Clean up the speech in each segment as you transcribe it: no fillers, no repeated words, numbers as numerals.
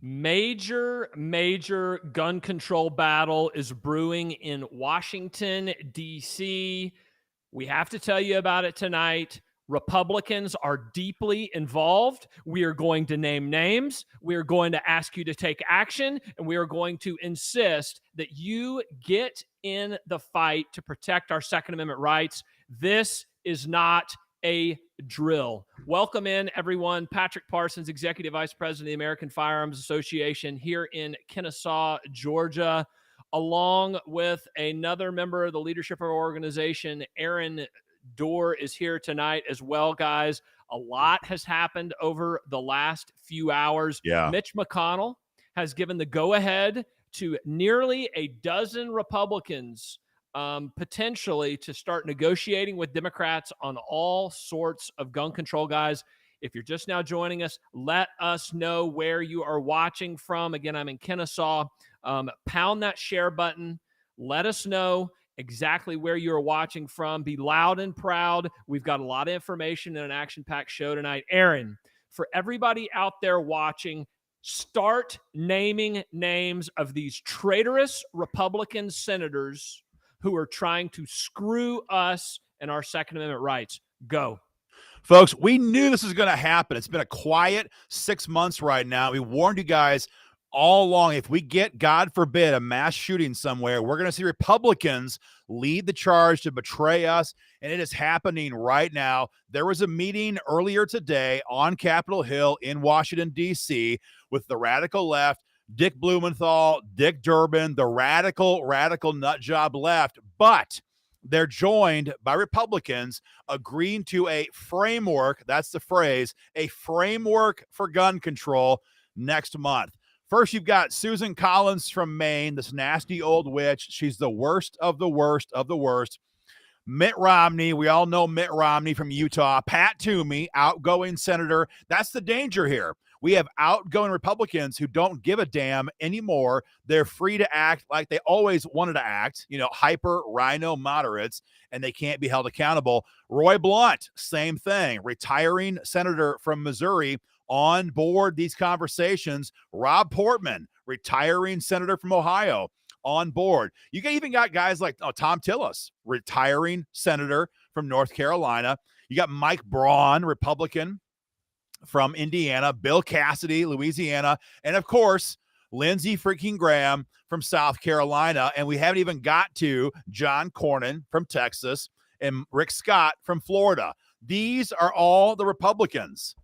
Major gun control battle is brewing in Washington, D.C. We have to tell you about it tonight. Republicans are deeply involved. We are going to name names. We are going to ask you to take action, and we are going to insist that you get in the fight to protect our Second Amendment rights. This is not a drill. Welcome in, everyone. Patrick Parsons, Executive Vice President of the American Firearms Association here in Kennesaw, Georgia, along with another member of the leadership of our organization, Aaron Doerr is here tonight as well, guys. A lot has happened over the last few hours. Yeah. Mitch McConnell has given the go-ahead to nearly a dozen Republicans potentially to start negotiating with Democrats on all sorts of gun control, guys. If you're just now joining us, let us know where you are watching from. Again, I'm in Kennesaw. Pound that share button. Let us know exactly where you're watching from. Be loud and proud. We've got a lot of information in an action-packed show tonight. Aaron, for everybody out there watching, start naming names of these traitorous Republican senators who are trying to screw us and our Second Amendment rights. Go. Folks, we knew this was going to happen. It's been a quiet 6 months right now. We warned you guys all along. If we get, God forbid, a mass shooting somewhere, we're going to see Republicans lead the charge to betray us, and it is happening right now. There was a meeting earlier today on Capitol Hill in Washington, D.C. with the radical left, Dick Blumenthal, Dick Durbin, the radical nut job left, but they're joined by Republicans agreeing to a framework, that's the phrase, a framework for gun control next month. First, you've got Susan Collins from Maine, this nasty old witch. She's the worst of the worst of the worst. Mitt Romney, we all know Mitt Romney from Utah. Pat Toomey, outgoing senator. That's the danger here. We have outgoing Republicans who don't give a damn anymore. They're free to act like they always wanted to act, hyper RINO moderates, and they can't be held accountable. Roy Blunt, same thing, retiring senator from Missouri, on board these conversations. Rob Portman, retiring senator from Ohio, on board. You even got guys like Tom Tillis, retiring senator from North Carolina. You got Mike Braun, Republican from Indiana, Bill Cassidy, Louisiana, and of course, Lindsey freaking Graham from South Carolina. And we haven't even got to John Cornyn from Texas and Rick Scott from Florida. These are all the Republicans,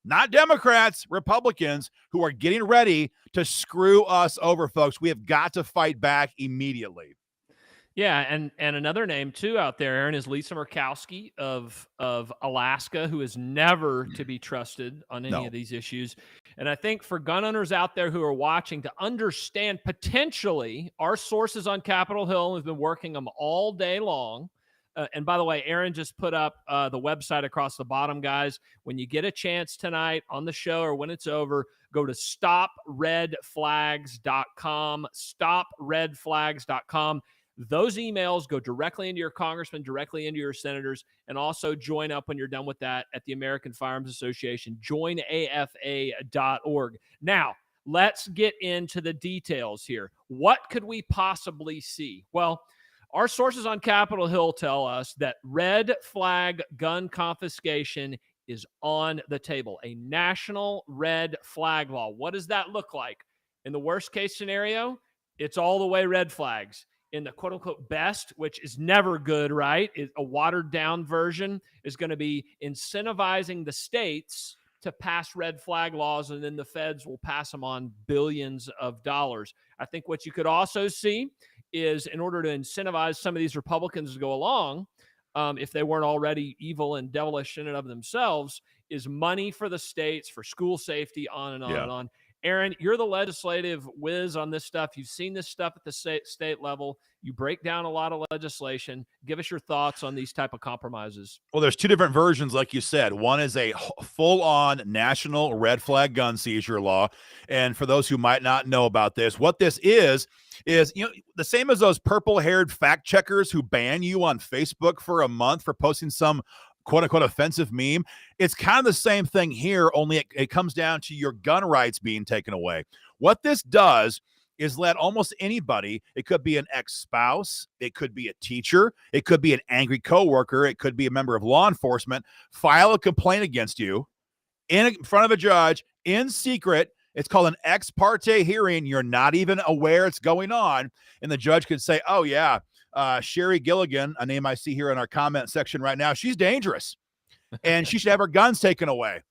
not Democrats, Republicans, who are getting ready to screw us over, folks. We have got to fight back immediately. Yeah, and another name, too, out there, Aaron, is Lisa Murkowski of Alaska, who is never to be trusted on any of these issues. And I think for gun owners out there who are watching to understand potentially our sources on Capitol Hill, we've been working them all day long. And by the way, Aaron just put up the website across the bottom, guys. When you get a chance tonight on the show or when it's over, go to stopredflags.com, stopredflags.com. Those emails go directly into your congressman, directly into your senators, and also join up when you're done with that at the American Firearms Association, joinafa.org. Now, let's get into the details here. What could we possibly see? Well, our sources on Capitol Hill tell us that red flag gun confiscation is on the table, a national red flag law. What does that look like? In the worst case scenario, it's all the way red flags. In the quote-unquote best, which is never good, right? A watered-down version is going to be incentivizing the states to pass red flag laws, and then the feds will pass them on billions of dollars. I think what you could also see is, in order to incentivize some of these Republicans to go along, if they weren't already evil and devilish in and of themselves, is money for the states, for school safety, on and on and on. Aaron, you're the legislative whiz on this stuff. You've seen this stuff at the state level. You break down a lot of legislation. Give us your thoughts on these type of compromises. Well, there's two different versions, like you said. One is a full-on national red flag gun seizure law. And for those who might not know about this, what this is the same as those purple-haired fact checkers who ban you on Facebook for a month for posting some quote unquote offensive meme. It's kind of the same thing here, only it comes down to your gun rights being taken away. What this does is let almost anybody, it could be an ex-spouse, it could be a teacher, it could be an angry coworker, it could be a member of law enforcement, file a complaint against you in front of a judge in secret. It's called an ex parte hearing. You're not even aware it's going on. And the judge could say, oh, yeah, Sherry Gilligan, a name I see here in our comment section right now, she's dangerous and she should have her guns taken away.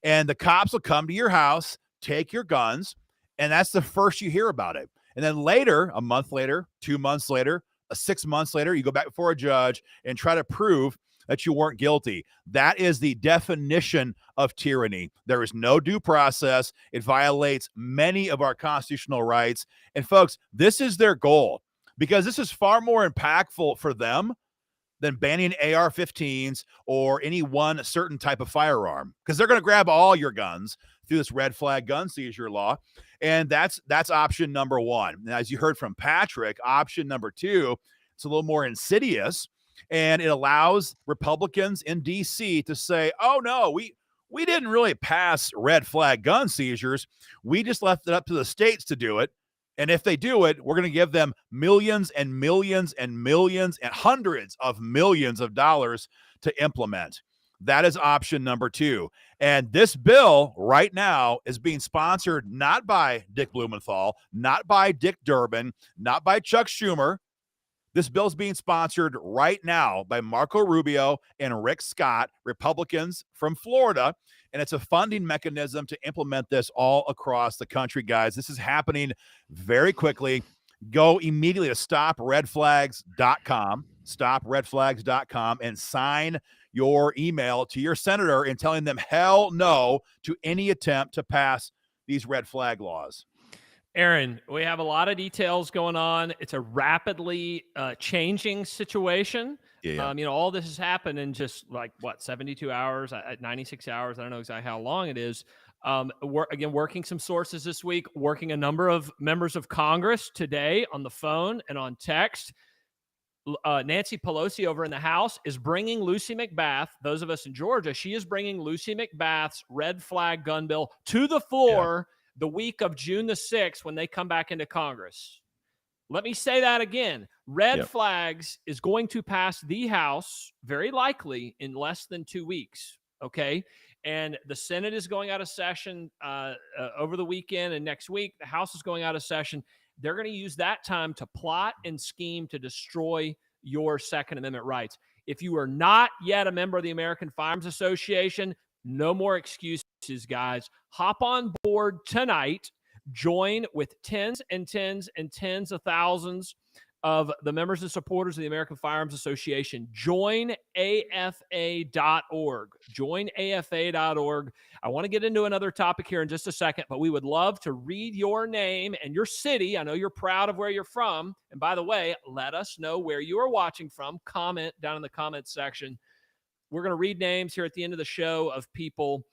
And the cops will come to your house, take your guns, and that's the first you hear about it. And then later, a month later, 2 months later, 6 months later, you go back before a judge and try to prove that you weren't guilty. That is the definition of tyranny. There is no due process. It violates many of our constitutional rights. And folks, this is their goal, because this is far more impactful for them than banning AR-15s or any one certain type of firearm, because they're going to grab all your guns through this red flag gun seizure law. And that's option number one. Now, as you heard from Patrick, option number two, it's a little more insidious, and it allows Republicans in D.C. to say, oh, no, we didn't really pass red flag gun seizures. We just left it up to the states to do it. And if they do it, we're going to give them millions and millions and millions and hundreds of millions of dollars to implement. That is option number two. And this bill right now is being sponsored not by Dick Blumenthal, not by Dick Durbin, not by Chuck Schumer. This bill is being sponsored right now by Marco Rubio and Rick Scott, Republicans from Florida. And it's a funding mechanism to implement this all across the country, guys. This is happening very quickly. Go immediately to stopredflags.com, stopredflags.com, and sign your email to your senator and telling them hell no to any attempt to pass these red flag laws. Aaron, we have a lot of details going on. It's a rapidly changing situation. Yeah. All this has happened in just 72 hours, 96 hours. I don't know exactly how long it is. Working some sources this week, working a number of members of Congress today on the phone and on text. Nancy Pelosi over in the House is bringing Lucy McBath, those of us in Georgia, she is bringing Lucy McBath's red flag gun bill to the floor the week of June the 6th when they come back into Congress. Let me say that again. Red flags is going to pass the House very likely in less than 2 weeks, okay? And the Senate is going out of session over the weekend, and next week the House is going out of session. They're going to use that time to plot and scheme to destroy your Second Amendment rights. If you are not yet a member of the American Firearms Association, no more excuses, guys. Hop on board tonight. Join with tens and tens and tens of thousands of the members and supporters of the American Firearms Association. Join AFA.org. Join AFA.org. I want to get into another topic here in just a second, but we would love to read your name and your city. I know you're proud of where you're from. And by the way, let us know where you are watching from. Comment down in the comments section. We're going to read names here at the end of the show of people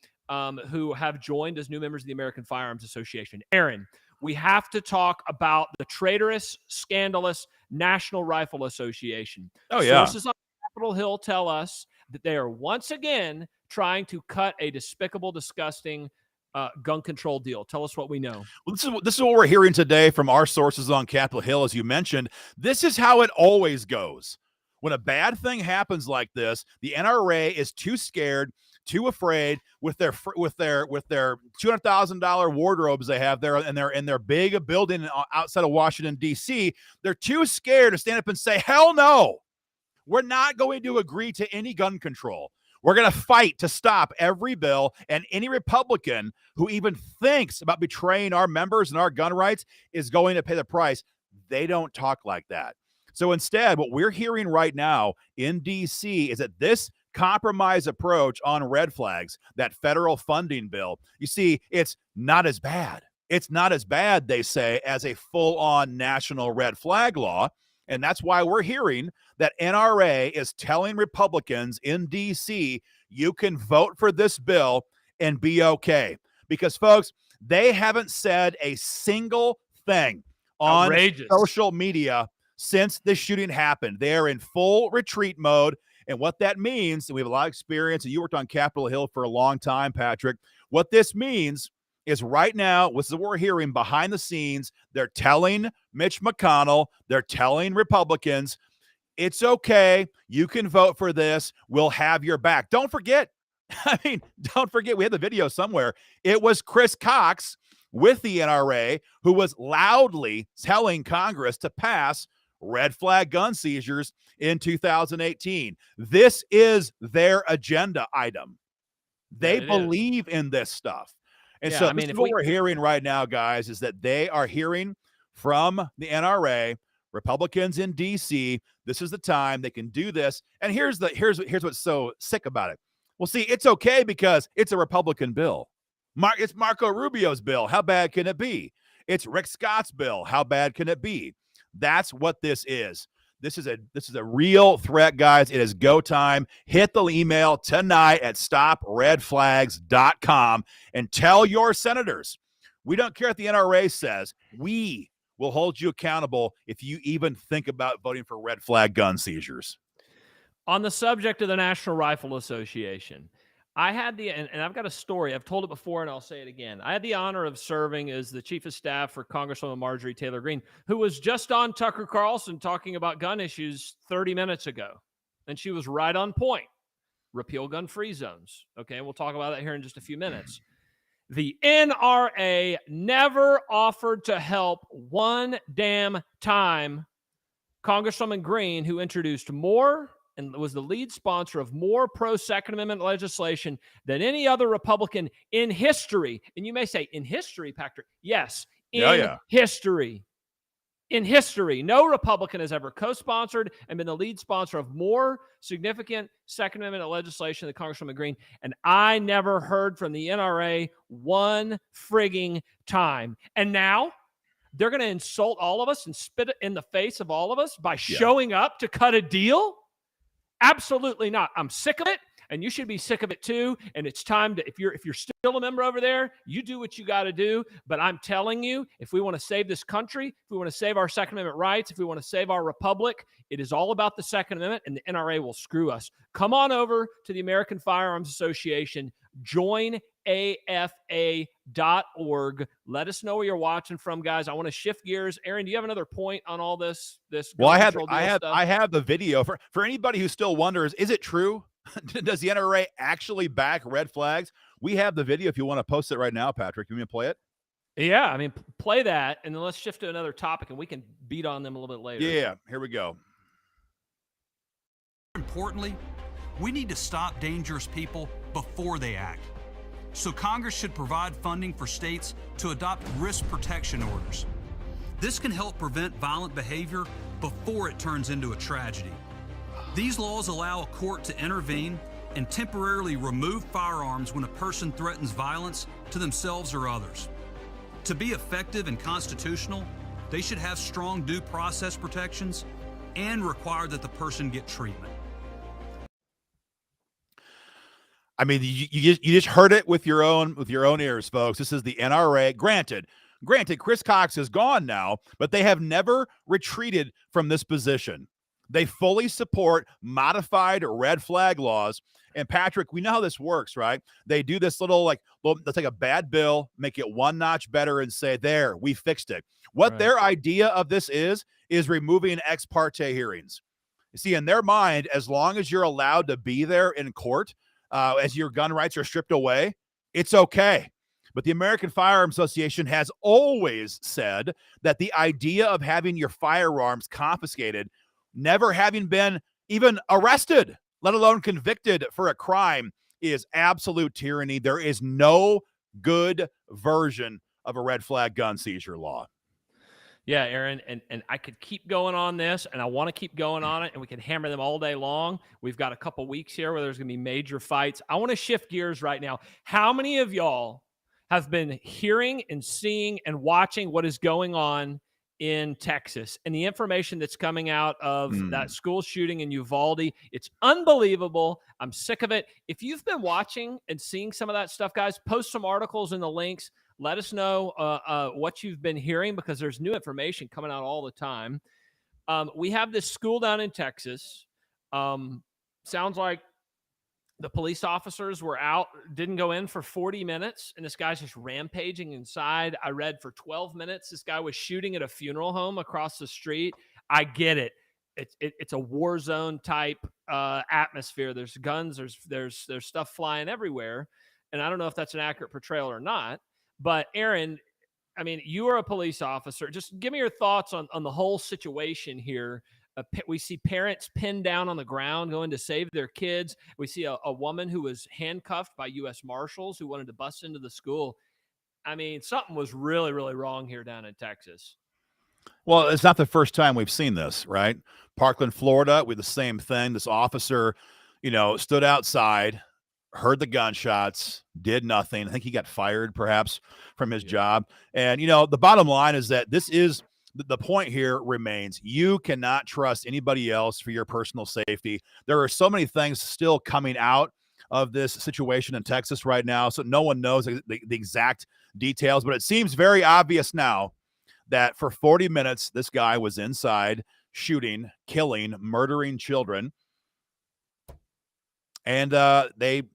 who have joined as new members of the American Firearms Association. Aaron, we have to talk about the traitorous, scandalous National Rifle Association. Oh, yeah. Sources on Capitol Hill tell us that they are once again trying to cut a despicable, disgusting gun control deal. Tell us what we know. Well, this is what we're hearing today from our sources on Capitol Hill, as you mentioned. This is how it always goes. When a bad thing happens like this, the NRA is too scared, too afraid with their $200,000 wardrobes they have there in their big building outside of Washington, D.C. They're too scared to stand up and say, hell no, we're not going to agree to any gun control. We're going to fight to stop every bill, and any Republican who even thinks about betraying our members and our gun rights is going to pay the price. They don't talk like that. So instead, what we're hearing right now in D.C. is that this compromise approach on red flags, that federal funding bill, you see, it's not as bad. It's not as bad, they say, as a full-on national red flag law. And that's why we're hearing that NRA is telling Republicans in D.C., you can vote for this bill and be okay. Because, folks, they haven't said a single thing on social media since the shooting happened. They're in full retreat mode. And what that means, and we have a lot of experience, and you worked on Capitol Hill for a long time, Patrick. What this means is right now, this is what we're hearing behind the scenes. They're telling Mitch McConnell, they're telling Republicans, it's okay. You can vote for this. We'll have your back. Don't forget, don't forget, we had the video somewhere. It was Chris Cox with the NRA who was loudly telling Congress to pass red flag gun seizures in 2018. This is their agenda item. They believe in this stuff. And so this is what we're hearing right now, guys, is that they are hearing from the NRA, Republicans in D.C. This is the time they can do this. And here's what's so sick about it. Well, see, it's okay because it's a Republican bill. It's Marco Rubio's bill. How bad can it be? It's Rick Scott's bill. How bad can it be? That's what this is. This is a real threat, guys. It is go time. Hit the email tonight at stopredflags.com and tell your senators, we don't care what the NRA says. We will hold you accountable if you even think about voting for red flag gun seizures. On the subject of the National Rifle Association, I had and I've got a story. I've told it before and I'll say it again. I had the honor of serving as the chief of staff for Congresswoman Marjorie Taylor Greene, who was just on Tucker Carlson talking about gun issues 30 minutes ago. And she was right on point. Repeal gun-free zones. Okay, we'll talk about that here in just a few minutes. The NRA never offered to help one damn time Congresswoman Greene, who introduced more and was the lead sponsor of more pro-Second Amendment legislation than any other Republican in history. And you may say, in history, Patrick? Yes, in history. In history, no Republican has ever co-sponsored and been the lead sponsor of more significant Second Amendment legislation than Congresswoman Greene. And I never heard from the NRA one frigging time. And now they're going to insult all of us and spit it in the face of all of us by showing up to cut a deal? Absolutely not. I'm sick of it, and you should be sick of it too. And it's time to, if you're still a member over there, you do what you got to do. But I'm telling you, if we want to save this country, if we want to save our Second Amendment rights, if we want to save our republic, it is all about the Second Amendment, and the NRA will screw us. Come on over to the American Firearms Association. Join AFA.org. Let us know where you're watching from, guys. I want to shift gears. Aaron, do you have another point on all this? Well, I have the video for anybody who still wonders, is it true? Does the NRA actually back red flags? We have the video if you want to post it right now, Patrick. You want me to play it? Yeah, I mean, play that, and then let's shift to another topic, and we can beat on them a little bit later. Yeah, here we go. Importantly, we need to stop dangerous people before they act. So Congress should provide funding for states to adopt risk protection orders. This can help prevent violent behavior before it turns into a tragedy. These laws allow a court to intervene and temporarily remove firearms when a person threatens violence to themselves or others. To be effective and constitutional, they should have strong due process protections and require that the person get treatment. I mean, you just heard it with your own ears, folks. This is the NRA. Granted, Chris Cox is gone now, but they have never retreated from this position. They fully support modified red flag laws. And Patrick, we know how this works, right? They do this they'll take a bad bill, make it one notch better, and say, there, we fixed it. What their idea of this is removing ex parte hearings. You see, in their mind, as long as you're allowed to be there in court, as your gun rights are stripped away, it's okay. But the American Firearms Association has always said that the idea of having your firearms confiscated, never having been even arrested, let alone convicted for a crime, is absolute tyranny. There is no good version of a red flag gun seizure law. Yeah, Aaron, and I could keep going on this, and I want to keep going on it, and we can hammer them all day long. We've got a couple weeks here where there's going to be major fights. I want to shift gears right now. How many of y'all have been hearing and seeing and watching what is going on in Texas and the information that's coming out of that school shooting in Uvalde? It's unbelievable. I'm sick of it. If you've been watching and seeing some of that stuff, guys, post some articles in the links. Let us know what you've been hearing, because there's new information coming out all the time. We have this school down in Texas. sounds like the police officers were out, didn't go in for 40 minutes, and this guy's just rampaging inside. I read for 12 minutes, this guy was shooting at a funeral home across the street. I get it. It's a war zone type atmosphere. There's guns, there's stuff flying everywhere, and I don't know if that's an accurate portrayal or not. But Aaron, I mean, you are a police officer. Just give me your thoughts on the whole situation here. We see parents pinned down on the ground going to save their kids. We see a woman who was handcuffed by U.S. Marshals who wanted to bust into the school. I mean, something was really, really wrong here down in Texas. Well, it's not the first time we've seen this, right? Parkland, Florida, with the same thing. This officer, stood outside, heard the gunshots, did nothing. I think he got fired perhaps from his job. And, the bottom line is that this is the point here remains. You cannot trust anybody else for your personal safety. There are so many things still coming out of this situation in Texas right now. So no one knows the exact details, but it seems very obvious now that for 40 minutes, this guy was inside shooting, killing, murdering children. And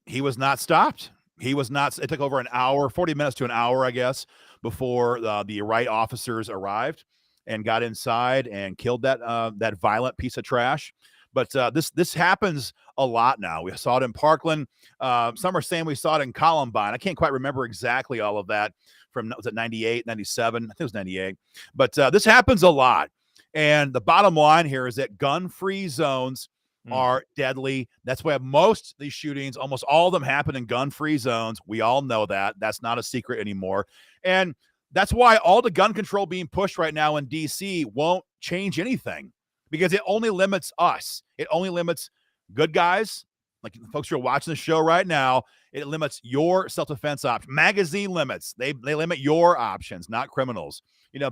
he was not stopped. He was not. It took over an hour, 40 minutes to an hour, I guess, before the right officers arrived and got inside and killed that violent piece of trash. But this happens a lot now. We saw it in Parkland. Some are saying we saw it in Columbine. I can't quite remember exactly all of that from, was it 98, 97? I think it was 98. But this happens a lot. And the bottom line here is that gun-free zones are deadly. That's why most of these shootings, almost all of them, happen in gun-free zones. We all know that. That's not a secret anymore. And that's why all the gun control being pushed right now in D.C. won't change anything, because it only limits us. It only limits good guys, like the folks who are watching the show right now. It limits your self-defense option. Magazine limits. They limit your options, not criminals.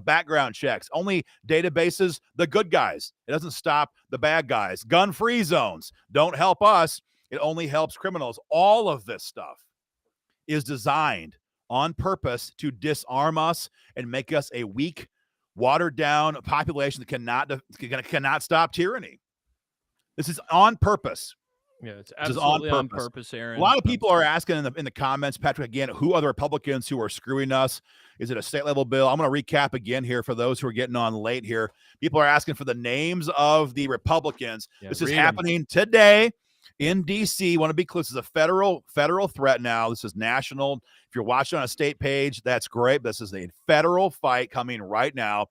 Background checks. Only databases, the good guys. It doesn't stop the bad guys. Gun-free zones don't help us. It only helps criminals. All of this stuff is designed on purpose to disarm us and make us a weak, watered-down population that cannot stop tyranny. This is on purpose. Yeah, it's absolutely on purpose, Aaron. A lot of people are asking in the comments, Patrick, again, who are the Republicans who are screwing us? Is it a state-level bill? I'm going to recap again here for those who are getting on late here. People are asking for the names of the Republicans. Yeah, this is happening today in D.C. I want to be clear. This is a federal threat now. This is national. If you're watching on a state page, that's great. This is a federal fight coming right now.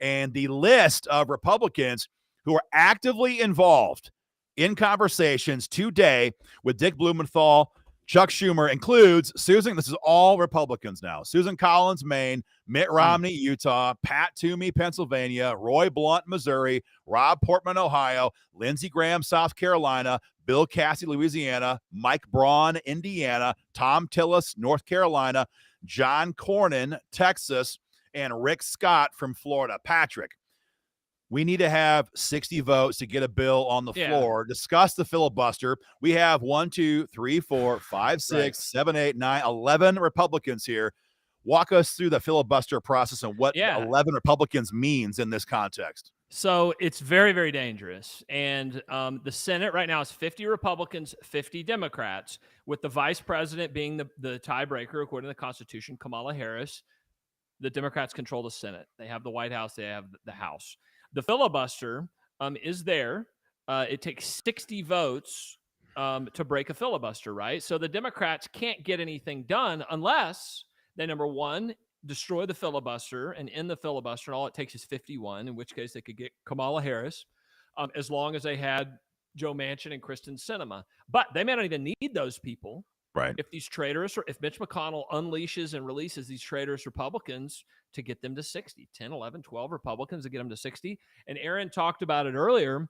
And the list of Republicans who are actively involved in conversations today with Dick Blumenthal, Chuck Schumer, includes Susan. This is all Republicans now. Susan Collins, Maine; Mitt Romney, Utah; Pat Toomey, Pennsylvania; Roy Blunt, Missouri; Rob Portman, Ohio; Lindsey Graham, South Carolina; Bill Cassidy, Louisiana; Mike Braun, Indiana; Tom Tillis, North Carolina; John Cornyn, Texas; and Rick Scott from Florida. Patrick, we need to have 60 votes to get a bill on the floor. Discuss the filibuster. We have 1, 2, 3, 4, 5, 6, 7, 8, 9, 11 Republicans here. Walk us through the filibuster process and what 11 Republicans means in this context. So it's very, very dangerous. And the Senate right now is 50 Republicans, 50 Democrats, with the vice president being the tiebreaker, according to the Constitution, Kamala Harris. The Democrats control the Senate. They have the White House. They have the House. The filibuster is there. It takes 60 votes to break a filibuster, right? So the Democrats can't get anything done unless they, number one, destroy the filibuster and end the filibuster. And all it takes is 51, in which case they could get Kamala Harris, as long as they had Joe Manchin and Kristen Sinema. But they may not even need those people. Right. If these traitors, or if Mitch McConnell unleashes and releases these traitorous Republicans to get them to 60, 10, 11, 12 Republicans to get them to 60. And Aaron talked about it earlier.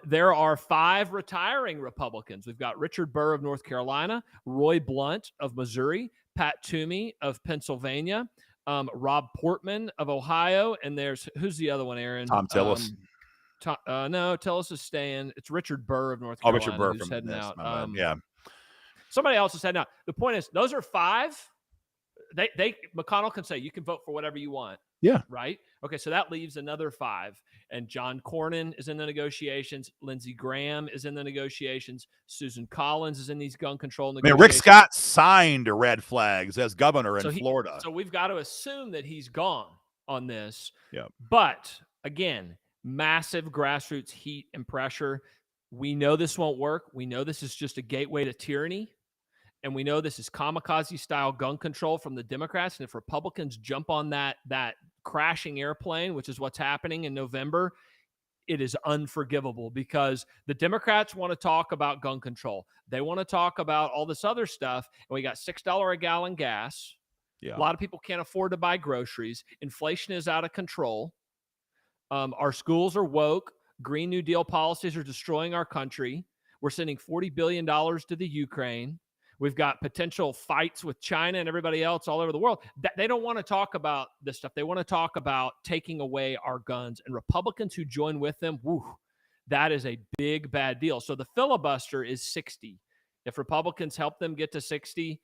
There are 5 retiring Republicans. We've got Richard Burr of North Carolina, Roy Blunt of Missouri, Pat Toomey of Pennsylvania, Rob Portman of Ohio, and who's the other one, Aaron? Tom Tillis. No, Tillis is staying. It's Richard Burr of North Carolina. Richard Burr who's from heading out. Yeah. Somebody else is heading out. The point is, those are 5 McConnell can say, you can vote for whatever you want. Yeah. Right. Okay. So that leaves another 5. And John Cornyn is in the negotiations. Lindsey Graham is in the negotiations. Susan Collins is in these gun control negotiations. Rick Scott signed red flags as governor in Florida. So we've got to assume that he's gone on this. Yeah. But again, massive grassroots heat and pressure. We know this won't work. We know this is just a gateway to tyranny. And we know this is kamikaze-style gun control from the Democrats. And if Republicans jump on that crashing airplane, which is what's happening in November, it is unforgivable, because the Democrats want to talk about gun control. They want to talk about all this other stuff. And we got $6 a gallon gas. Yeah. A lot of people can't afford to buy groceries. Inflation is out of control. Our schools are woke. Green New Deal policies are destroying our country. We're sending $40 billion to the Ukraine. We've got potential fights with China and everybody else all over the world. They don't want to talk about this stuff. They want to talk about taking away our guns. And Republicans who join with them, that is a big, bad deal. So the filibuster is 60. If Republicans help them get to 60,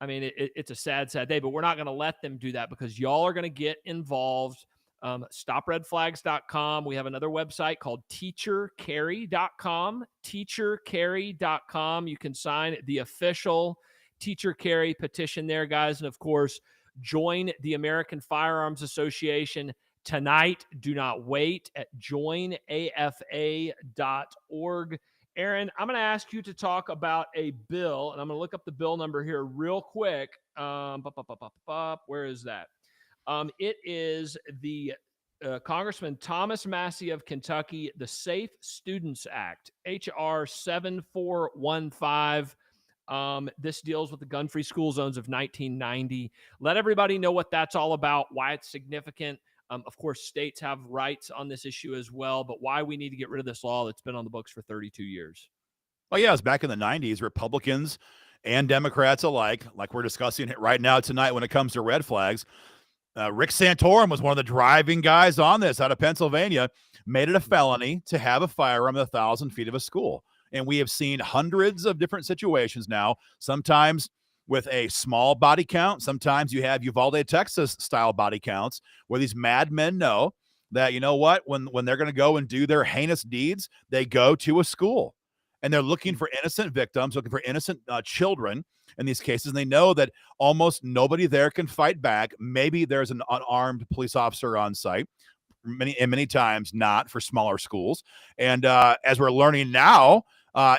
I mean, it's a sad, sad day. But we're not going to let them do that, because y'all are going to get involved. StopRedFlags.com. We have another website called TeacherCarry.com. TeacherCarry.com. You can sign the official Teacher Carry petition there, guys. And of course, join the American Firearms Association tonight. Do not wait at joinafa.org. Aaron, I'm going to ask you to talk about a bill, and I'm going to look up the bill number here real quick. Where is that? It is the Congressman Thomas Massey of Kentucky, the Safe Students Act, H.R. 7415. This deals with the gun-free school zones of 1990. Let everybody know what that's all about, why it's significant. Of course, states have rights on this issue as well, but why we need to get rid of this law that's been on the books for 32 years. Well, yeah, it was back in the 90s. Republicans and Democrats alike, like we're discussing it right now tonight when it comes to red flags. Rick Santorum was one of the driving guys on this out of Pennsylvania, made it a felony to have a firearm at 1,000 feet of a school. And we have seen hundreds of different situations now, sometimes with a small body count. Sometimes you have Uvalde, Texas style body counts, where these madmen know that, you know what, when they're going to go and do their heinous deeds, they go to a school. And they're looking for innocent victims, looking for innocent children in these cases. And they know that almost nobody there can fight back. Maybe there's an unarmed police officer on site. Many times not for smaller schools. And as we're learning now,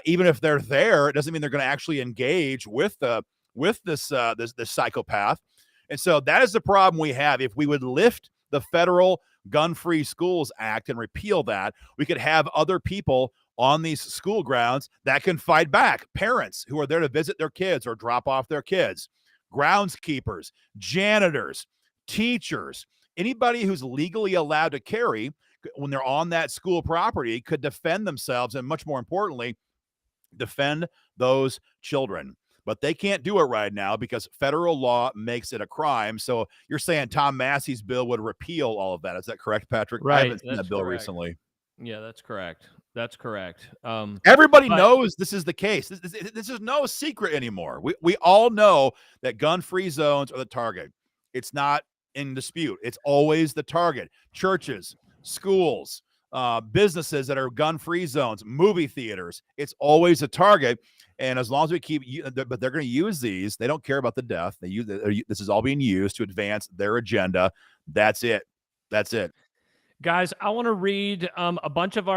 even if they're there, it doesn't mean they're going to actually engage with this psychopath. And so that is the problem we have. If we would lift the federal Gun-Free Schools Act and repeal that, we could have other people on these school grounds that can fight back. Parents who are there to visit their kids or drop off their kids, groundskeepers, janitors, teachers, anybody who's legally allowed to carry when they're on that school property could defend themselves and, much more importantly, defend those children. But they can't do it right now because federal law makes it a crime. So you're saying Tom Massey's bill would repeal all of that. Is that correct, Patrick? Right. I haven't seen that bill recently. Yeah, that's correct. That's correct. Everybody knows this is the case. This is no secret anymore. We all know that gun-free zones are the target. It's not in dispute. It's always the target. Churches, schools, businesses that are gun-free zones, movie theaters. It's always a target. And as long as we keep, but they're going to use these. They don't care about the death. This is all being used to advance their agenda. That's it. That's it. Guys, I want to read a bunch of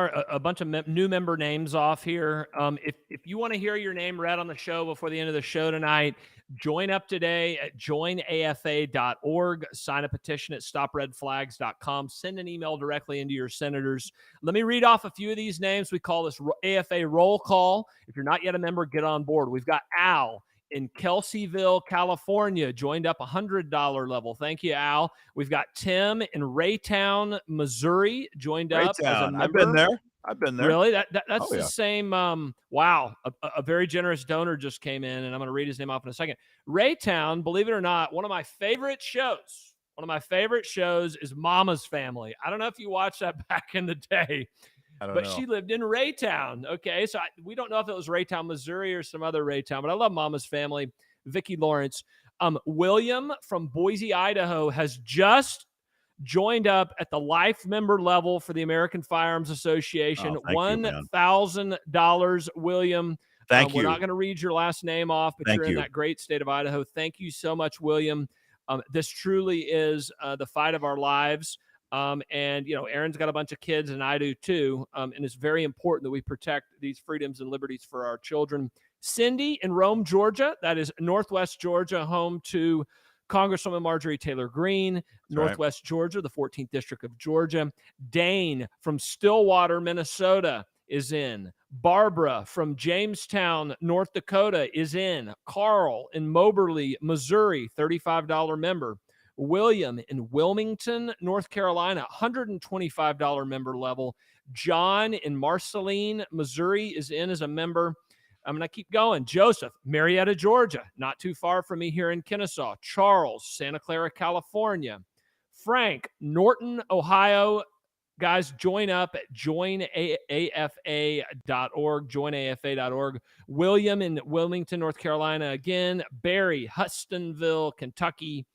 new member names off here. If you want to hear your name read on the show before the end of the show tonight, join up today at joinafa.org. Sign a petition at stopredflags.com. Send an email directly into your senators. Let me read off a few of these names. We call this AFA roll call. If you're not yet a member, get on board. We've got Al in Kelseyville, California, joined up $100 level. Thank you, Al. We've got Tim in Raytown, Missouri, joined up as a member. I've been there. Really? That's the same. Wow. A very generous donor just came in, and I'm going to read his name off in a second. Raytown, believe it or not, one of my favorite shows is Mama's Family. I don't know if you watched that back in the day. But she lived in Raytown. Okay, so we don't know if it was Raytown, Missouri or some other Raytown, but I love Mama's Family. Vicki Lawrence. William from Boise, Idaho has just joined up at the life member level for the American Firearms Association. Oh, thank you, man. $1,000, William. Thank We're you. not going to read your last name off, but Thank you're in you. that great state of Idaho. Thank you so much, William. This truly is the fight of our lives. And, Aaron's got a bunch of kids, and I do too. And it's very important that we protect these freedoms and liberties for our children. Cindy in Rome, Georgia. That is Northwest Georgia, home to Congresswoman Marjorie Taylor Greene. Northwest Georgia, the 14th District of Georgia. Dane from Stillwater, Minnesota is in. Barbara from Jamestown, North Dakota is in. Carl in Moberly, Missouri, $35 member. William in Wilmington, North Carolina, $125 member level. John in Marceline, Missouri is in as a member. I'm going to keep going. Joseph, Marietta, Georgia, not too far from me here in Kennesaw. Charles, Santa Clara, California. Frank, Norton, Ohio. Guys, join up at joinafa.org, joinafa.org. William in Wilmington, North Carolina again. Barry, Hustonville, Kentucky.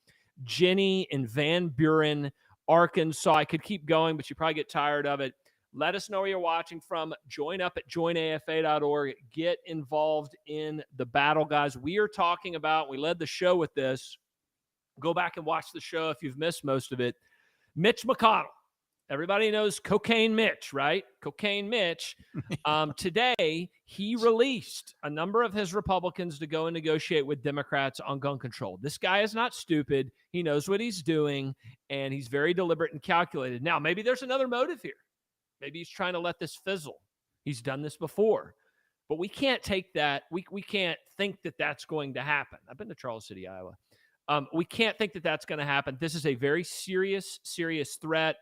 Jenny in Van Buren, Arkansas. I could keep going, but you probably get tired of it. Let us know where you're watching from. Join up at joinafa.org. Get involved in the battle, guys. We are talking about, we led the show with this. Go back and watch the show if you've missed most of it. Mitch McConnell. Everybody knows Cocaine Mitch, right? Cocaine Mitch. Today, he released a number of his Republicans to go and negotiate with Democrats on gun control. This guy is not stupid. He knows what he's doing, and he's very deliberate and calculated. Now, maybe there's another motive here. Maybe he's trying to let this fizzle. He's done this before. But we can't take that. We can't think that that's going to happen. I've been to Charles City, Iowa. We can't think that that's going to happen. This is a very serious threat.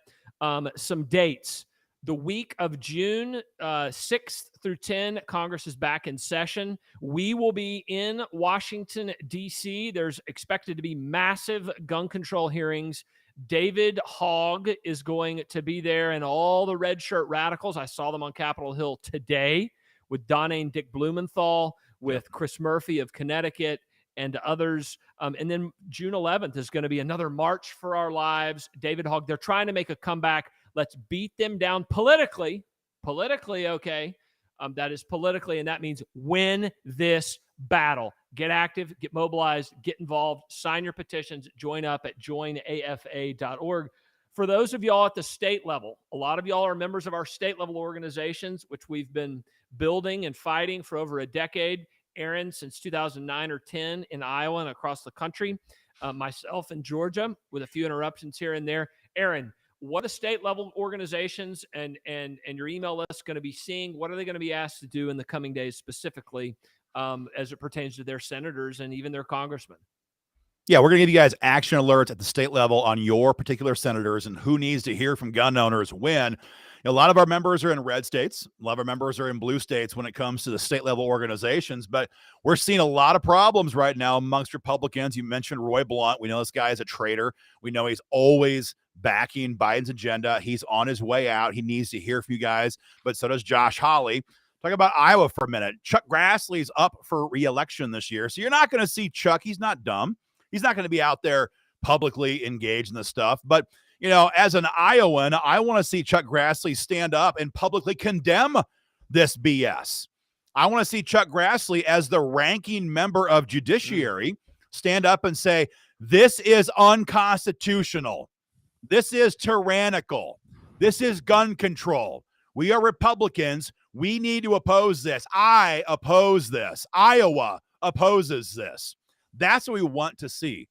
Some dates. The week of June 6th through 10, Congress is back in session. We will be in Washington, D.C. There's expected to be massive gun control hearings. David Hogg is going to be there, and all the red shirt radicals. I saw them on Capitol Hill today with Donna and Dick Blumenthal, with Chris Murphy of Connecticut, and others. And then June 11th is going to be another March for Our Lives. David Hogg, they're trying to make a comeback. Let's beat them down politically. Politically, okay. That is politically, and that means win this battle. Get active, get mobilized, get involved, sign your petitions, join up at joinafa.org. For those of y'all at the state level, a lot of y'all are members of our state level organizations, which we've been building and fighting for over a decade. Aaron, since 2009 or 10 in Iowa and across the country. Myself in Georgia with a few interruptions here and there. Aaron, what are state level organizations and your email list going to be seeing? What are they going to be asked to do in the coming days specifically as it pertains to their senators and even their congressmen? Yeah, we're going to give you guys action alerts at the state level on your particular senators and who needs to hear from gun owners when. A lot of our members are in red states. A lot of our members are in blue states when it comes to the state level organizations. But we're seeing a lot of problems right now amongst Republicans. You mentioned Roy Blunt. We know this guy is a traitor. We know he's always backing Biden's agenda. He's on his way out. He needs to hear from you guys. But so does Josh Hawley. Talk about Iowa for a minute. Chuck Grassley's up for re-election this year. So you're not going to see Chuck. He's not dumb. He's not going to be out there publicly engaged in this stuff. But as an Iowan, I want to see Chuck Grassley stand up and publicly condemn this BS. I want to see Chuck Grassley, as the ranking member of Judiciary, stand up and say, this is unconstitutional. This is tyrannical. This is gun control. We are Republicans. We need to oppose this. I oppose this. Iowa opposes this. That's what we want to see.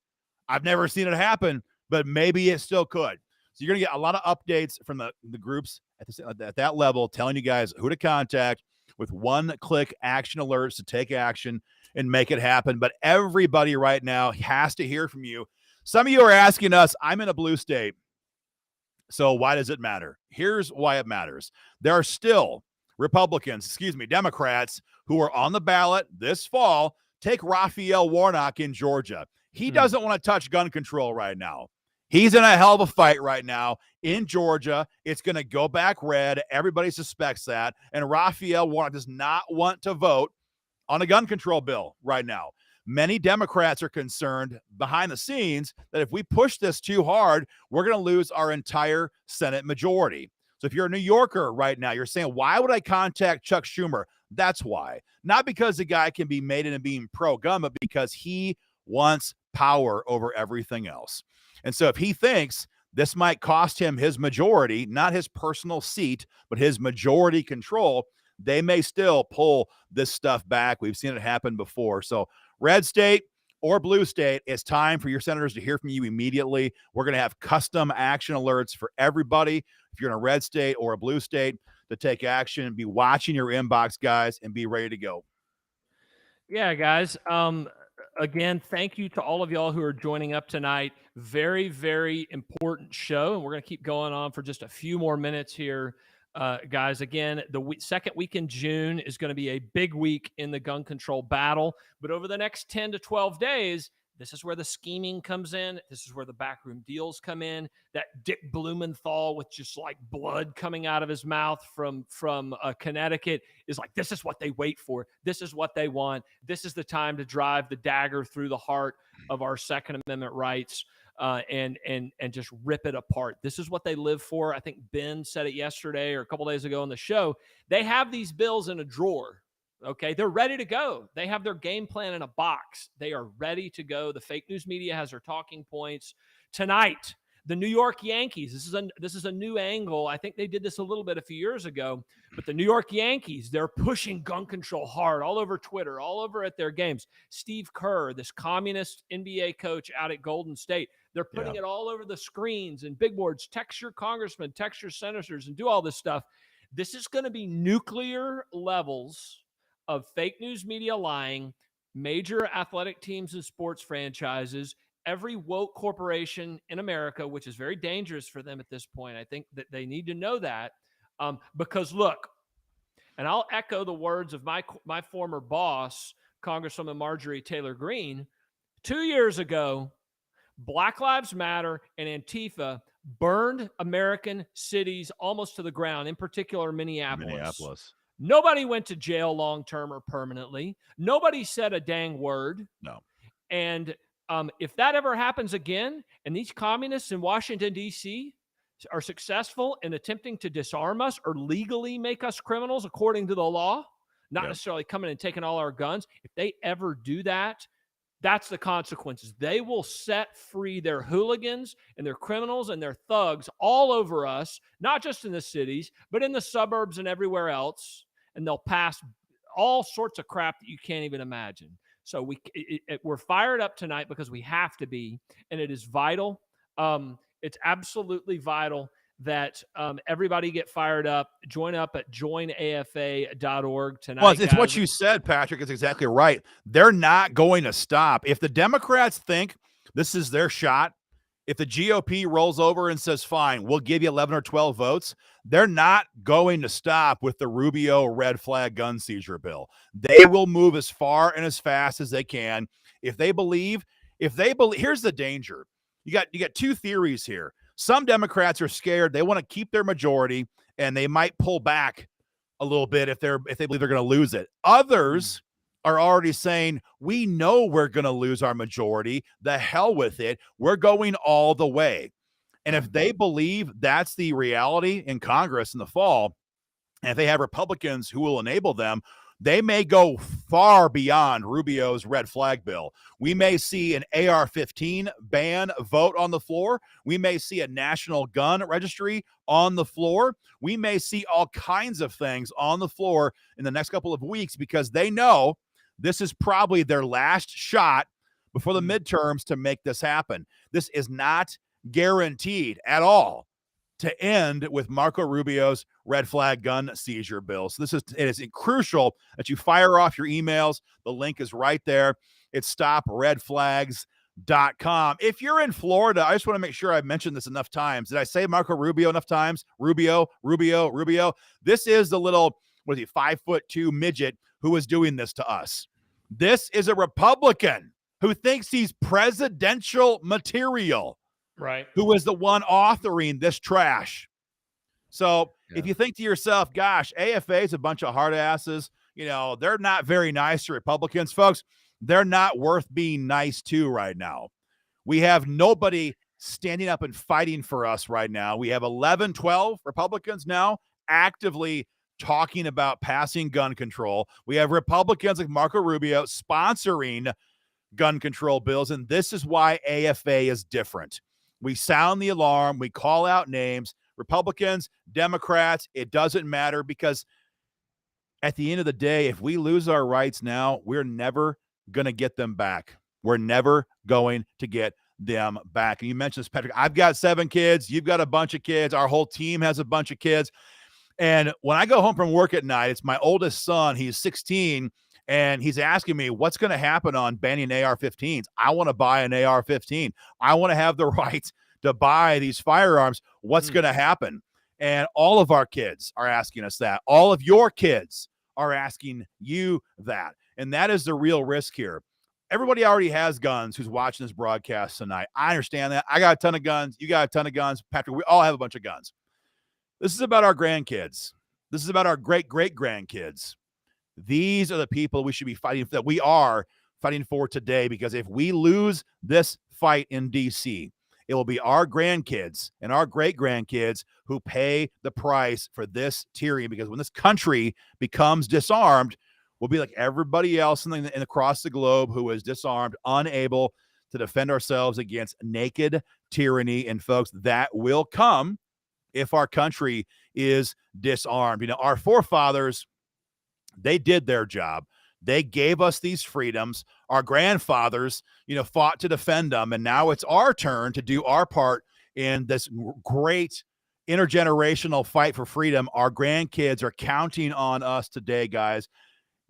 I've never seen it happen, but maybe it still could. So you're going to get a lot of updates from the groups at that level, telling you guys who to contact with one-click action alerts to take action and make it happen. But everybody right now has to hear from you. Some of you are asking us, I'm in a blue state, so why does it matter? Here's why it matters. There are still Democrats who are on the ballot this fall. Take Raphael Warnock in Georgia. He doesn't want to touch gun control right now. He's in a hell of a fight right now in Georgia. It's going to go back red. Everybody suspects that. And Raphael Warnock does not want to vote on a gun control bill right now. many Democrats are concerned behind the scenes that if we push this too hard, we're going to lose our entire Senate majority. So if you're a New Yorker right now, you're saying, why would I contact Chuck Schumer? That's why. Not because the guy can be made into being pro-gun, but because he wants power over everything else. And so if he thinks this might cost him his majority, not his personal seat, but his majority control, they may still pull this stuff back. We've seen it happen before. So red state or blue state, it's time for your senators to hear from you immediately. We're going to have custom action alerts for everybody. If you're in a red state or a blue state, to take action, be watching your inbox, guys, and be ready to go. Yeah, guys. Again, thank you to all of y'all who are joining up tonight. Very, very important show, and we're going to keep going on for just a few more minutes here. Guys, again, the second week in June is going to be a big week in the gun control battle. But over the next 10 to 12 days, this is where the scheming comes in. This is where the backroom deals come in. That Dick Blumenthal with just like blood coming out of his mouth from Connecticut is like, this is what they wait for. This is what they want. This is the time to drive the dagger through the heart of our Second Amendment rights. And just rip it apart. This is what they live for. I think Ben said it yesterday or a couple days ago on the show. They have these bills in a drawer. Okay, they're ready to go. They have their game plan in a box. They are ready to go. The fake news media has their talking points. Tonight, the New York Yankees. This is a new angle. I think they did this a little bit a few years ago, but the New York Yankees, they're pushing gun control hard all over Twitter, all over at their games. Steve Kerr, this communist NBA coach out at Golden State, they're putting it all over the screens and big boards. Text your congressmen, text your senators, and do all this stuff. This is going to be nuclear levels of fake news media lying, major athletic teams and sports franchises, every woke corporation in America, which is very dangerous for them at this point. I think that they need to know that because, look, and I'll echo the words of my former boss, Congresswoman Marjorie Taylor Greene. 2 years ago, Black Lives Matter and Antifa burned American cities almost to the ground, in particular Minneapolis. Nobody went to jail long-term or permanently. Nobody said a dang word. No. And if that ever happens again, and these communists in Washington, D.C. are successful in attempting to disarm us or legally make us criminals according to the law, not necessarily coming and taking all our guns, if they ever do that, that's the consequences. They will set free their hooligans and their criminals and their thugs all over us, not just in the cities, but in the suburbs and everywhere else. And they'll pass all sorts of crap that you can't even imagine. So we're fired up tonight because we have to be, and it is vital. It's absolutely vital that everybody get fired up. Join up at joinafa.org tonight. Well, it's what you said, Patrick. It's exactly right. They're not going to stop. If the Democrats think this is their shot, if the GOP rolls over and says, fine, we'll give you 11 or 12 votes, they're not going to stop with the Rubio red flag gun seizure bill. They will move as far and as fast as they can. If they believe, here's the danger. You got two theories here. Some Democrats are scared. They want to keep their majority, and they might pull back a little bit if they believe they're going to lose it. Others are already saying, we know we're going to lose our majority. The hell with it. We're going all the way. And if they believe that's the reality in Congress in the fall, and if they have Republicans who will enable them, they may go far beyond Rubio's red flag bill. We may see an AR-15 ban vote on the floor. We may see a national gun registry on the floor. We may see all kinds of things on the floor in the next couple of weeks because they know this is probably their last shot before the midterms to make this happen. This is not guaranteed at all to end with Marco Rubio's red flag gun seizure bill. So it is crucial that you fire off your emails. The link is right there. It's stopredflags.com. If you're in Florida, I just want to make sure I've mentioned this enough times. Did I say Marco Rubio enough times? Rubio. This is the little, 5'2" midget who is doing this to us. This is a Republican who thinks he's presidential material. Right. Who is the one authoring this trash. So if you think to yourself, gosh, AFA is a bunch of hard asses, they're not very nice to Republicans, folks. they're not worth being nice to right now. We have nobody standing up and fighting for us right now. We have 11, 12 Republicans now actively talking about passing gun control. We have Republicans like Marco Rubio sponsoring gun control bills, and this is why AFA is different. We sound the alarm. We call out names. Republicans, Democrats, it doesn't matter, because at the end of the day, if we lose our rights now, we're never going to get them back. We're never going to get them back. And you mentioned this, Patrick. I've got 7 kids. You've got a bunch of kids. Our whole team has a bunch of kids. And when I go home from work at night, it's my oldest son. He's 16, and he's asking me, what's going to happen on banning AR-15s? I want to buy an AR-15. I want to have the right to buy these firearms. What's going to happen? And all of our kids are asking us that. All of your kids are asking you that. And that is the real risk here. Everybody already has guns who's watching this broadcast tonight. I understand that. I got a ton of guns. You got a ton of guns. Patrick, we all have a bunch of guns. This is about our grandkids. This is about our great-great-grandkids. These are the people we should be fighting for, that we are fighting for today, because if we lose this fight in D.C., it will be our grandkids and our great-grandkids who pay the price for this tyranny, because when this country becomes disarmed, we'll be like everybody else in across the globe who is disarmed, unable to defend ourselves against naked tyranny. And folks, that will come if our country is disarmed. You know, our forefathers, they did their job. They gave us these freedoms. Our grandfathers, fought to defend them. And now it's our turn to do our part in this great intergenerational fight for freedom. Our grandkids are counting on us today, guys.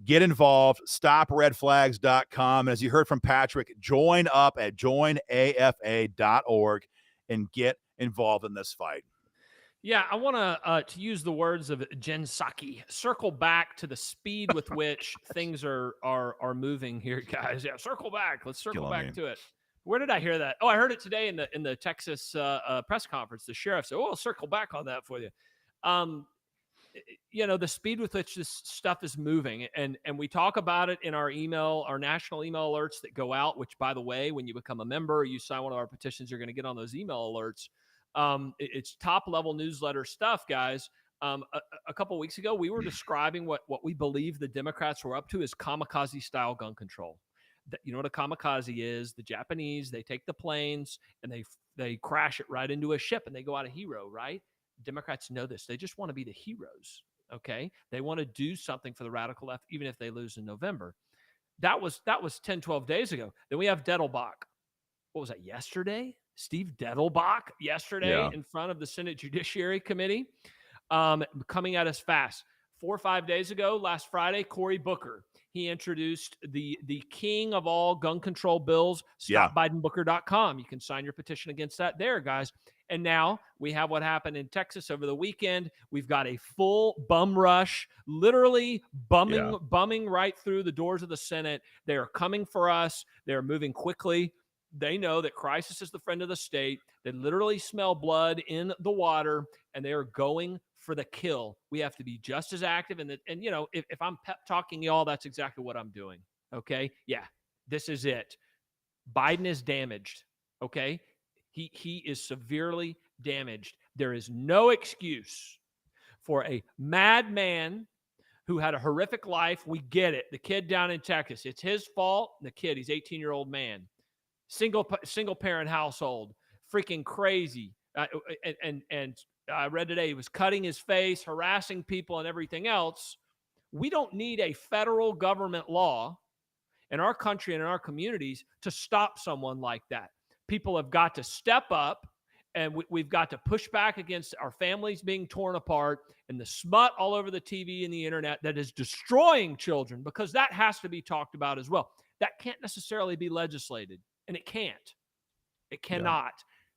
Get involved. StopRedFlags.com. And as you heard from Patrick, join up at joinafa.org and get involved in this fight. Yeah, I want to use the words of Jen Psaki, circle back to the speed with which things are moving here, guys. Yeah, circle back. Let's circle back to it. Where did I hear that? Oh, I heard it today in the Texas press conference. The sheriff said, "Oh, I'll circle back on that for you." The speed with which this stuff is moving, and we talk about it in our national email alerts that go out, which, by the way, when you become a member, you sign one of our petitions, you're going to get on those email alerts. It's top level newsletter stuff, guys. A couple of weeks ago, we were describing what we believe the Democrats were up to is kamikaze style gun control. You know what a kamikaze is? The Japanese, they take the planes and they crash it right into a ship and they go out a hero, right? Democrats know this. They just want to be the heroes. Okay. They want to do something for the radical left, even if they lose in November. That was 10, 12 days ago. Then we have Dettelbach. What was that, yesterday? Steve Dettelbach yesterday in front of the Senate Judiciary Committee, coming at us fast. 4 or 5 days ago, last Friday, Cory Booker, he introduced the king of all gun control bills, StopBidenBooker.com. You can sign your petition against that there, guys. And now we have what happened in Texas over the weekend. We've got a full bum rush, literally bumming right through the doors of the Senate. They are coming for us. They're moving quickly. They know that crisis is the friend of the state. They literally smell blood in the water, and they are going for the kill. We have to be just as active. And if I'm pep talking y'all, that's exactly what I'm doing. Okay. Yeah, this is it. Biden is damaged. Okay. He is severely damaged. There is no excuse for a madman who had a horrific life. We get it. The kid down in Texas, it's his fault. The kid, he's 18-year-old man. Single parent household, freaking crazy. And I read today he was cutting his face, harassing people, and everything else. We don't need a federal government law in our country and in our communities to stop someone like that. People have got to step up, and we've got to push back against our families being torn apart and the smut all over the TV and the internet that is destroying children, because that has to be talked about as well. That can't necessarily be legislated. And it can't. It cannot.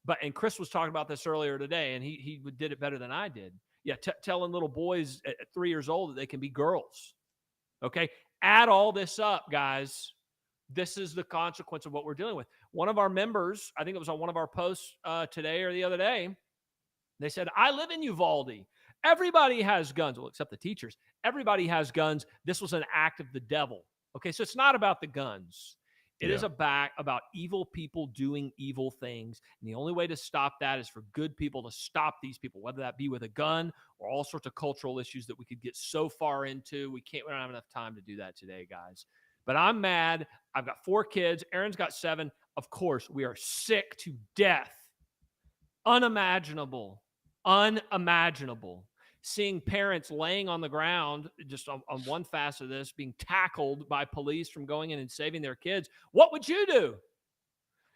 Yeah. And Chris was talking about this earlier today, and he did it better than I did. Yeah, telling little boys at 3 years old that they can be girls. Okay? Add all this up, guys. This is the consequence of what we're dealing with. One of our members, I think it was on one of our posts today or the other day, they said, I live in Uvalde. Everybody has guns. Well, except the teachers. Everybody has guns. This was an act of the devil. Okay, so it's not about the guns. It is Yeah. about evil people doing evil things. And the only way to stop that is for good people to stop these people, whether that be with a gun or all sorts of cultural issues that we could get so far into. We don't have enough time to do that today, guys. But I'm mad. I've got 4 kids. Aaron's got 7. Of course, we are sick to death. Unimaginable. Unimaginable. Seeing parents laying on the ground, just on one facet of this, being tackled by police from going in and saving their kids. What would you do?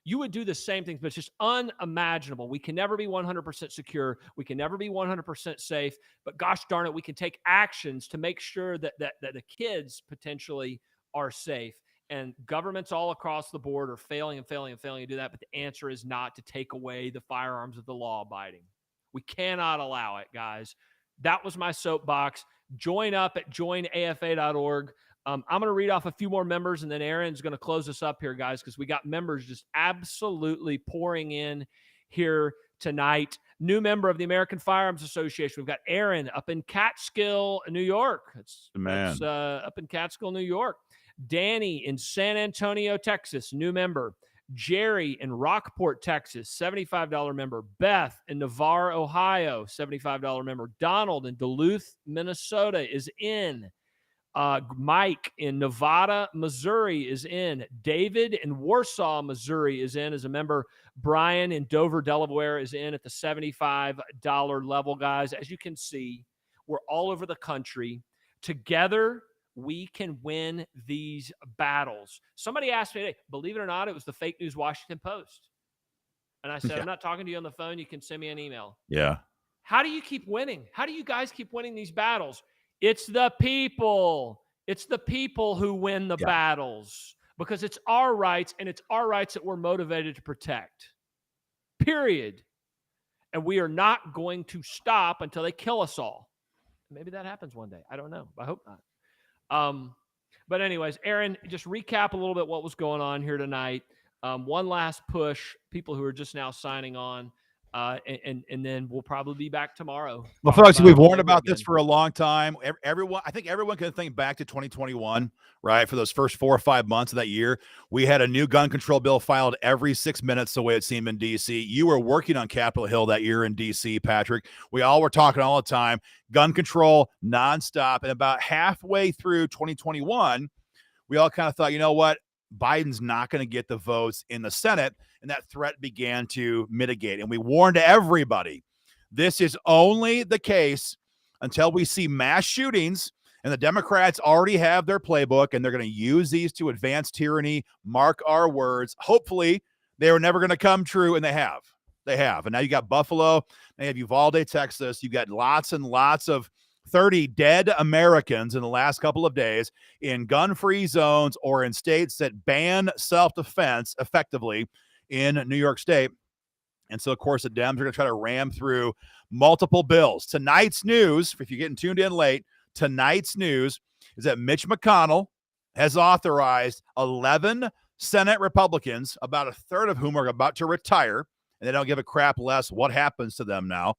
You would do the same thing, but it's just unimaginable. We can never be 100% secure. We can never be 100% safe. But gosh darn it, we can take actions to make sure that the kids potentially are safe. And governments all across the board are failing to do that. But the answer is not to take away the firearms of the law-abiding. We cannot allow it, guys. That was my soapbox. Join up at joinafa.org. I'm going to read off a few more members, and then Aaron's going to close us up here, guys, because we got members just absolutely pouring in here tonight. New member of the American Firearms Association. We've got Aaron up in Catskill, New York. That's up in Catskill, New York. Danny in San Antonio, Texas, new member. Jerry in Rockport, Texas, $75 member. Beth in Navarre, Ohio, $75 member. Donald in Duluth, Minnesota is in. Mike in Nevada, Missouri is in. David in Warsaw, Missouri is in as a member. Brian in Dover, Delaware is in at the $75 level, guys. As you can see, we're all over the country. Together, we can win these battles. Somebody asked me today, believe it or not, it was the fake news Washington Post. And I said, Yeah. I'm not talking to you on the phone. You can send me an email. Yeah. How do you keep winning? How do you guys keep winning these battles? It's the people. It's the people who win the battles because it's our rights, and it's our rights that we're motivated to protect. Period. And we are not going to stop until they kill us all. Maybe that happens one day. I don't know. I hope not. But anyways, Aaron, just recap a little bit what was going on here tonight. One last push, people who are just now signing on, and then we'll probably be back tomorrow. Well, folks, we've warned about this for a long time. I think everyone can think back to 2021, right? For those first 4 or 5 months of that year, we had a new gun control bill filed every 6 minutes, the way it seemed in D.C. You were working on Capitol Hill that year in D.C., Patrick. We all were talking all the time, gun control nonstop. And about halfway through 2021, we all kind of thought, you know what? Biden's not going to get the votes in the Senate, and that threat began to mitigate. And we warned everybody, this is only the case until we see mass shootings, and the Democrats already have their playbook, and they're going to use these to advance tyranny. Mark our words. Hopefully, they were never going to come true, and they have. They have. And now you got Buffalo, now you have Uvalde, Texas. You've got lots and lots of 30 dead Americans in the last couple of days in gun-free zones or in states that ban self-defense effectively in New York State. And so, of course, the Dems are going to try to ram through multiple bills. Tonight's news, if you're getting tuned in late, tonight's news is that Mitch McConnell has authorized 11 Senate Republicans, about a third of whom are about to retire, and they don't give a crap less what happens to them now.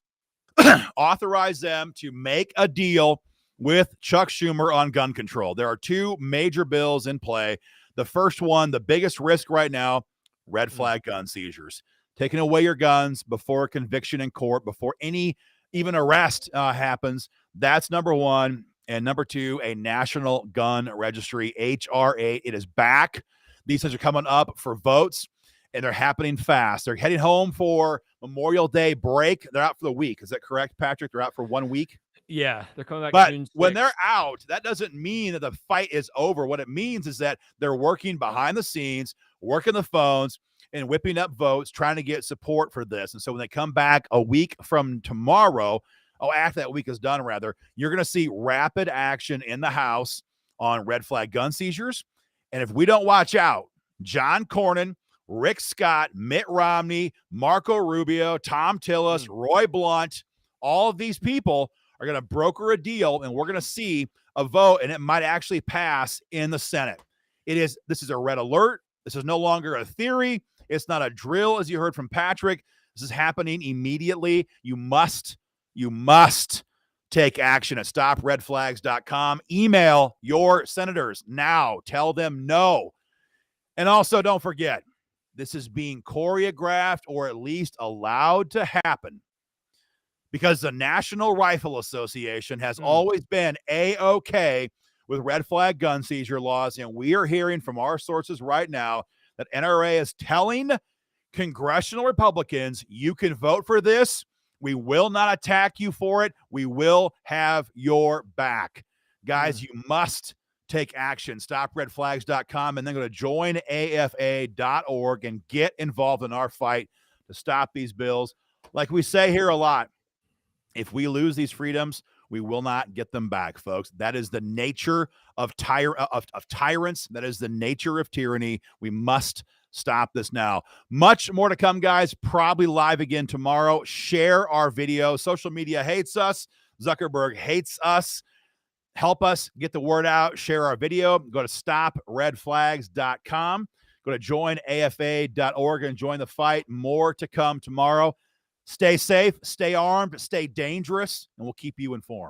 Authorize them to make a deal with Chuck Schumer on gun control. There are 2 major bills in play. The first one, the biggest risk right now, red flag gun seizures. Taking away your guns before conviction in court, before any even arrest happens. That's number 1. And number 2, a national gun registry, H.R. 8. It is back. These things are coming up for votes, and they're happening fast. They're heading home for Memorial Day break. They're out for the week. Is that correct, Patrick? They're out for 1 week? Yeah, they're coming back But June 6th. when they're out, that doesn't mean that the fight is over. What it means is that they're working behind the scenes, working the phones, and whipping up votes, trying to get support for this. And so when they come back a week from tomorrow, after that week is done, rather, you're going to see rapid action in the House on red flag gun seizures. And if we don't watch out, John Cornyn, Rick Scott, Mitt Romney, Marco Rubio, Tom Tillis, Roy Blunt, all of these people are going to broker a deal, and we're going to see a vote, and it might actually pass in the Senate. This is a red alert. This is no longer a theory. It's not a drill, as you heard from Patrick. This is happening immediately. You must take action at stopredflags.com. Email your senators now. Tell them no. And also, don't forget, this is being choreographed or at least allowed to happen because the National Rifle Association has always been A-OK with red flag gun seizure laws. And we are hearing from our sources right now that NRA is telling congressional Republicans, you can vote for this. We will not attack you for it. We will have your back. Guys, you must take action. StopRedFlags.com and then go to joinafa.org and get involved in our fight to stop these bills. Like we say here a lot, if we lose these freedoms, we will not get them back, folks. That is the nature of tyrants. That is the nature of tyranny. We must stop this now. Much more to come, guys. Probably live again tomorrow. Share our video. Social media hates us. Zuckerberg hates us. Help us get the word out. Share our video. Go to stopredflags.com. Go to joinafa.org and join the fight. More to come tomorrow. Stay safe, stay armed, stay dangerous, and we'll keep you informed.